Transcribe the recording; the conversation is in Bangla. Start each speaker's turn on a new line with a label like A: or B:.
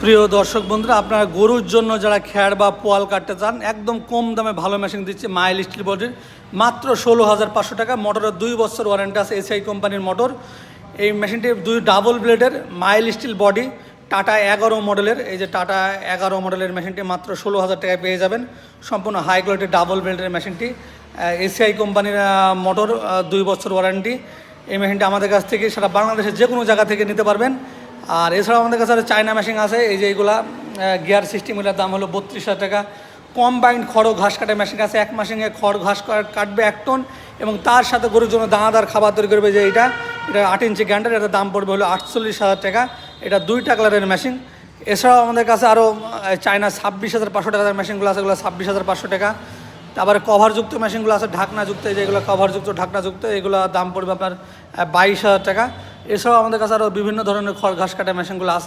A: প্রিয় দর্শক বন্ধুরা, আপনারা গরুর জন্য যারা খ্যাড় বা পোয়াল কাটতে চান, একদম কম দামে ভালো মেশিন দিচ্ছে মাইল স্টিল বডির, মাত্র 16,500 টাকা। মোটরের 2 বছর ওয়ারেন্টি আছে, এসআই কোম্পানির মোটর। এই মেশিনটি ডাবল ব্লেডের মাইল স্টিল বডি, টাটা 11 মডেলের। এই যে টাটা 11 মডেলের মেশিনটি মাত্র 16,000 টাকায় পেয়ে যাবেন। সম্পূর্ণ হাই কোয়ালিটির ডাবল ব্লেডের মেশিনটি, এসআই কোম্পানির মোটর, 2 বছর ওয়ারেন্টি। এই মেশিনটি আমাদের কাছ থেকে সারা বাংলাদেশের যে কোনো জায়গা থেকে নিতে পারবেন। আর এছাড়াও আমাদের কাছে চায়না মেশিন আছে, এই যে এইগুলা গিয়ার সিস্টেম, এটার দাম হলো 32,000 টাকা। কম্বাইন্ড খড় ঘাস কাটা মেশিন আছে, এক মেশিনে খড় ঘাস কাটবে 1 টন এবং তার সাথে গরুর জন্য দানাদার খাবার তৈরি করবে। যে এটা 8 ইঞ্চি গ্যান্ডার, এটার দাম পড়বে হলো 48,000 টাকা। এটা 2টা কালারের মেশিন। এছাড়াও আমাদের কাছে আরও চায়না 26,500 টাকার মেশিনগুলো আছে, এগুলো 26,500 টাকা। তারপরে কভারযুক্ত মেশিনগুলো আছে, ঢাকনাযুক্ত, যেগুলো কভারযুক্ত ঢাকনাযুক্ত, এগুলো দাম পড়বে আপনার 22,000 টাকা। এছাড়াও আমাদের কাছে আরও বিভিন্ন ধরনের খড় ঘাস কাটা মেশিনগুলো আছে।